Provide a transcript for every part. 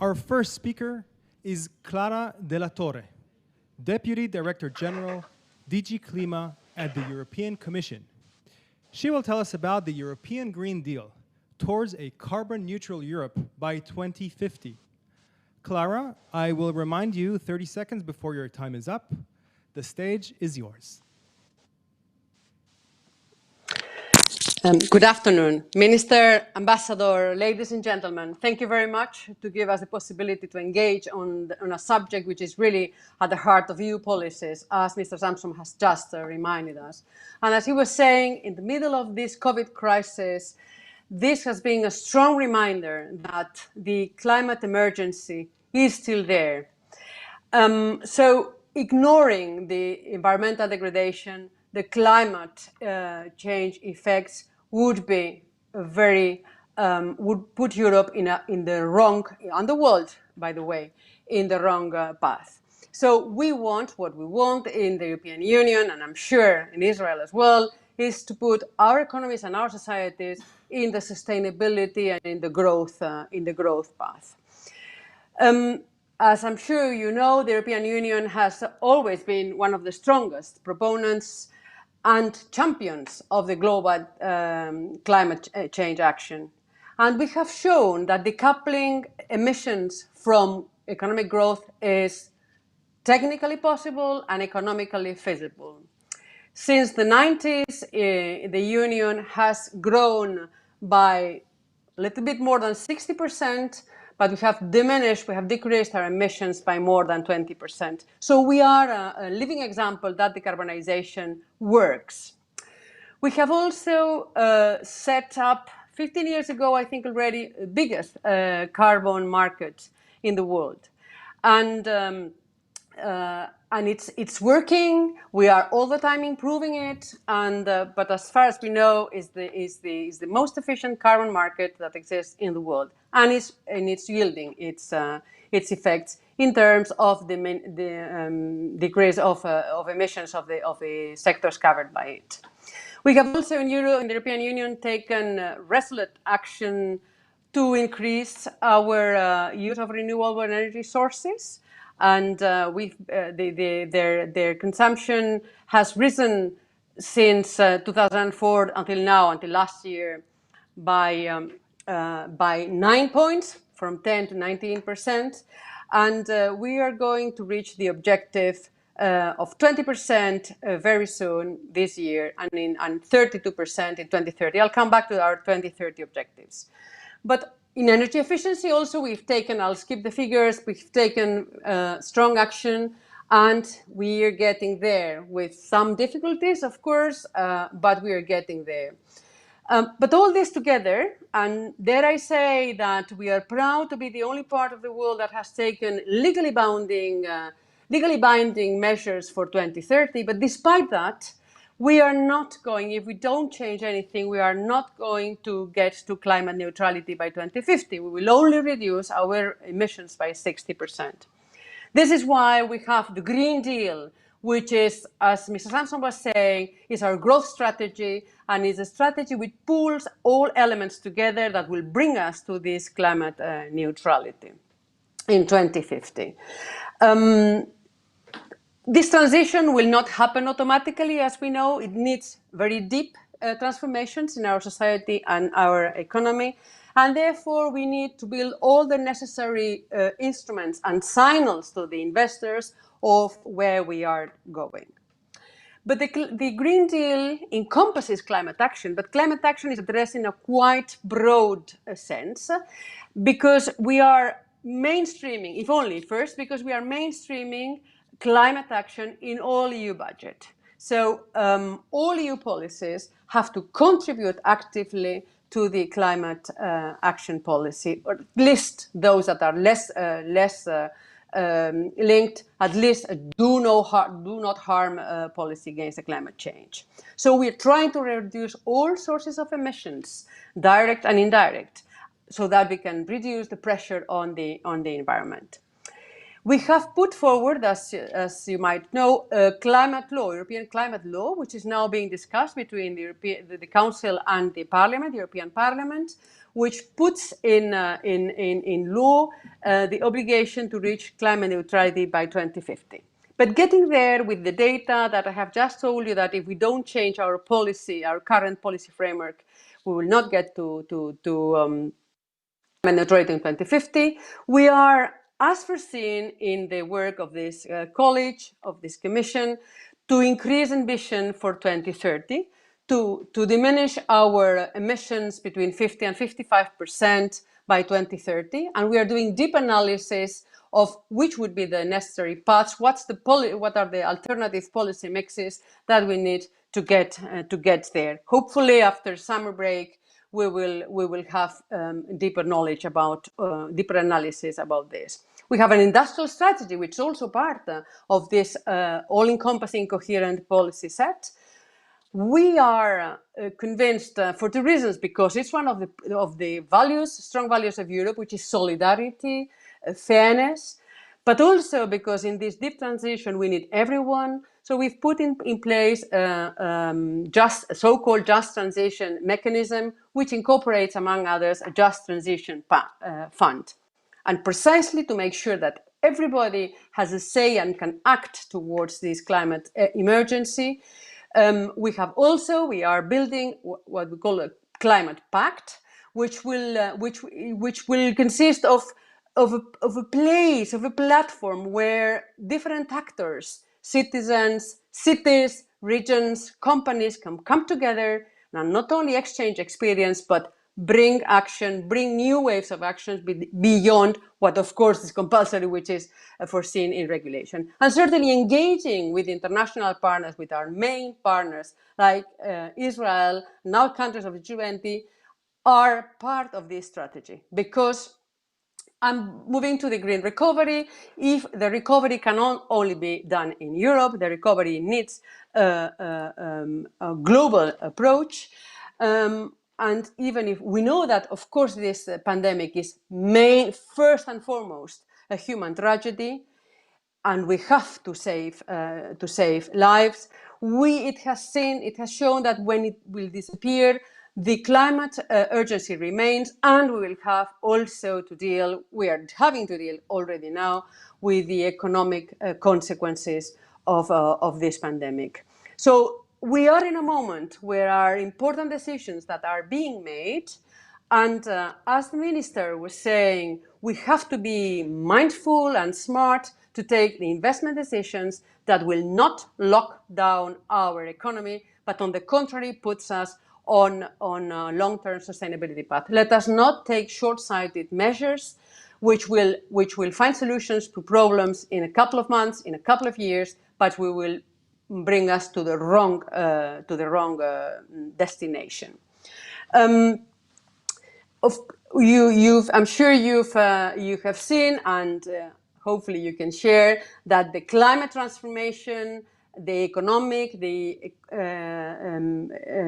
Our first speaker is Clara della TORRE, Deputy Director General, DG CLIMA at the European Commission. She will tell us about the European Green Deal towards a carbon-neutral Europe by 2050. Clara, I will remind you 30 seconds before your time is up. The stage is yours. Good afternoon, Minister, Ambassador, ladies and gentlemen. Thank you very much to give us the possibility to engage on a subject which is really at the heart of EU policies, as Mr. Samson has just reminded us. And as he was saying, in the middle of this COVID crisis, this has been a strong reminder that the climate emergency is still there. So ignoring the environmental degradation, the climate change effects would be would put Europe in the wrong, and the world, by the way, in the wrong path. So we want, what we want in the European Union, and I'm sure in Israel as well, is to put our economies and our societies in the sustainability and in the growth path. As I'm sure you know, the European Union has always been one of the strongest proponents and champions of the global climate change action. And we have shown that decoupling emissions from economic growth is technically possible and economically feasible. Since the 90s, the Union has grown by a little bit more than 60%, but we have decreased our emissions by more than 20%. So we are a living example that decarbonization works. We have also set up, 15 years ago, I think already, the biggest carbon market in the world. And it's working. We are all the time improving it, and but as far as we know, is the most efficient carbon market that exists in the world, and it's yielding its effects in terms of the decrease of emissions of the sectors covered by it. We have also in the European Union taken resolute action to increase our use of renewable energy sources. And their consumption has risen since 2004 until now, until last year, by 9 points, from 10 to 19%. And we are going to reach the objective of 20% very soon this year, and 32% in 2030. I'll come back to our 2030 objectives. But in energy efficiency also, we've taken, I'll skip the figures, we've taken strong action, and we are getting there with some difficulties, of course, but we are getting there. But all this together, and dare I say that we are proud to be the only part of the world that has taken legally binding measures for 2030, but despite that, we are not going, if we don't change anything, we are not going to get to climate neutrality by 2050. We will only reduce our emissions by 60%. This is why we have the Green Deal, which is, as Mr. Samson was saying, is our growth strategy, and is a strategy which pulls all elements together that will bring us to this climate neutrality in 2050. This transition will not happen automatically, as we know. It needs very deep transformations in our society and our economy. And therefore, we need to build all the necessary instruments and signals to the investors of where we are going. But the Green Deal encompasses climate action, but climate action is addressed in a quite broad sense, because we are mainstreaming, if only first, because we are mainstreaming climate action in all EU budget. So all EU policies have to contribute actively to the climate action policy, or at least those that are less linked, at least do not harm policy against the climate change. So we're trying to reduce all sources of emissions, direct and indirect, so that we can reduce the pressure on the environment. We have put forward, as you might know, a climate law, European climate law, which is now being discussed between the Council and the Parliament, the European Parliament, which puts in law the obligation to reach climate neutrality by 2050. But getting there with the data that I have just told you, that if we don't change our policy, our current policy framework, we will not get to climate neutrality in 2050. We are, as foreseen in the work of this college, of this commission, to increase ambition for 2030, to diminish our emissions between 50 and 55% by 2030. And we are doing deep analysis of which would be the necessary paths, what are the alternative policy mixes that we need to get there. Hopefully, after summer break, we will have deeper knowledge about, deeper analysis about this. We have an industrial strategy, which is also part of this all-encompassing coherent policy set. We are convinced for two reasons, because it's one of the values, strong values of Europe, which is solidarity, fairness, but also because in this deep transition we need everyone. So we've put in place a so-called just transition mechanism, which incorporates, among others, a just transition fund. And precisely to make sure that everybody has a say and can act towards this climate emergency. We are building what we call a climate pact, which will consist of a place, of a platform where different actors, citizens, cities, regions, companies can come together and not only exchange experience, but bring action, bring new waves of actions beyond what, of course, is compulsory, which is foreseen in regulation. And certainly engaging with international partners, with our main partners, like Israel, now countries of the G20, are part of this strategy. Because I'm moving to the green recovery. If the recovery cannot only be done in Europe, the recovery needs a global approach. And even if we know that, of course, this pandemic is first and foremost a human tragedy, and we have to save lives, it has shown that when it will disappear, the climate urgency remains, and we will have also to deal, we are having to deal already now with the economic consequences of this pandemic. So we are in a moment where are important decisions that are being made, and as the minister was saying, we have to be mindful and smart to take the investment decisions that will not lock down our economy, but on the contrary puts us on a long-term sustainability path. Let us not take short-sighted measures which will find solutions to problems in a couple of months, in a couple of years, but we will bring us to the wrong destination. I'm sure you have seen, and hopefully you can share, that the climate transformation, the economic, the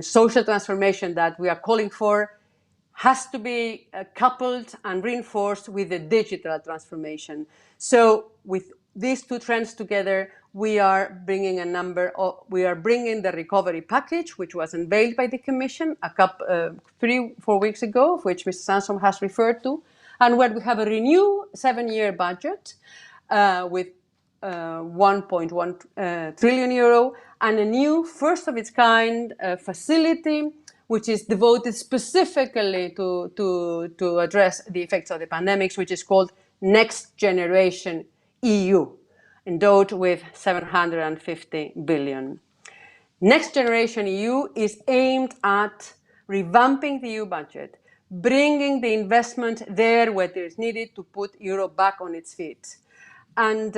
social transformation that we are calling for has to be coupled and reinforced with the digital transformation. So with these two trends together, we are bringing the recovery package, which was unveiled by the Commission 3-4 weeks ago, which Mr. Sansom has referred to, and where we have a renewed 7-year budget with 1.1 trillion euro and a new first of its kind facility which is devoted specifically to address the effects of the pandemics, which is called Next Generation EU, endowed with 750 billion. Next Generation EU is aimed at revamping the EU budget, bringing the investment there where it is needed to put Europe back on its feet. And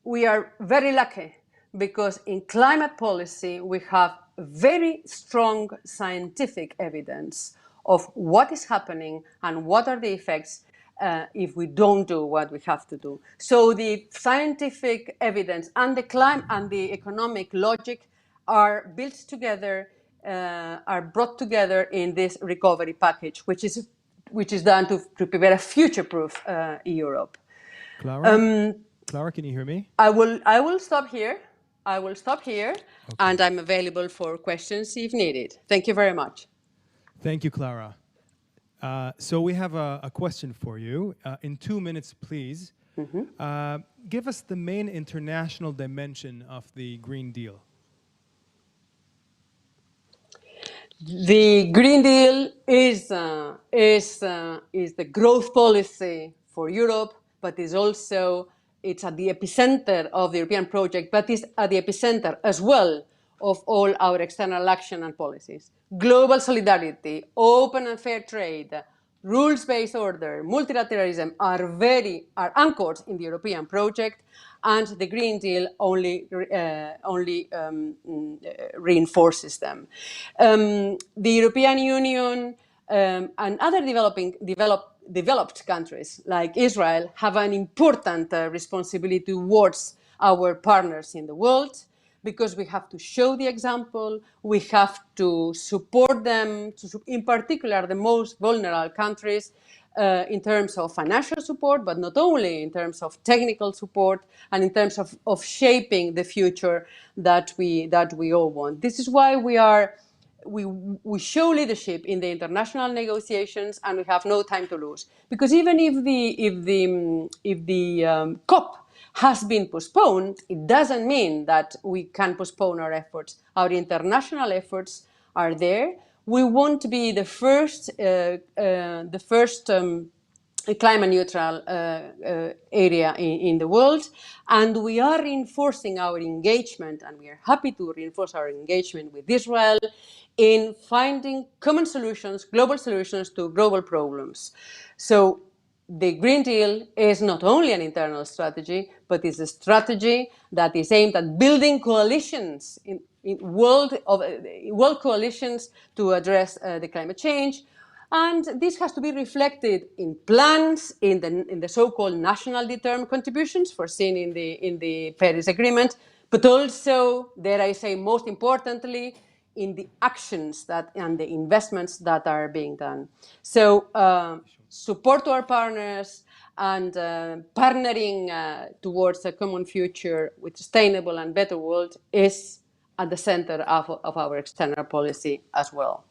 we are very lucky because in climate policy we have very strong scientific evidence of what is happening and what are the effects if we don't do what we have to do. So the scientific evidence and the economic logic are built together, are brought together in this recovery package, which is done to prepare a future-proof Europe. Clara? Clara, can you hear me? I will stop here. I will stop here, okay. And I'm available for questions if needed. Thank you very much. Thank you, Clara. So we have a question for you. In 2 minutes, please. Give us the main international dimension of the Green Deal. The Green Deal is the growth policy for Europe, but is also, it's at the epicenter of the European project, but is at the epicenter as well of all our external action and policies. Global solidarity, open and fair trade, rules-based order, multilateralism are anchored in the European project, and the Green Deal only reinforces them. The European Union and other developed countries like Israel have an important responsibility towards our partners in the world, because we have to show the example, we have to support them, in particular the most vulnerable countries, in terms of financial support, but not only in terms of technical support and in terms of shaping the future that we all want. This is why we show leadership in the international negotiations, and we have no time to lose. Because even if the COP has been postponed, it doesn't mean that we can postpone our efforts. Our international efforts are there. We want to be the first climate neutral area in the world, and we are reinforcing our engagement, and we are happy to reinforce our engagement with Israel in finding common solutions, global solutions to global problems. So the Green Deal is not only an internal strategy, but is a strategy that is aimed at building coalitions in world coalitions to address the climate change. And this has to be reflected in plans, in the so-called national determined contributions foreseen in the Paris Agreement, but also, dare I say, most importantly, in the actions and the investments that are being done. So support to our partners and partnering towards a common future with sustainable and better world is at the center of our external policy as well.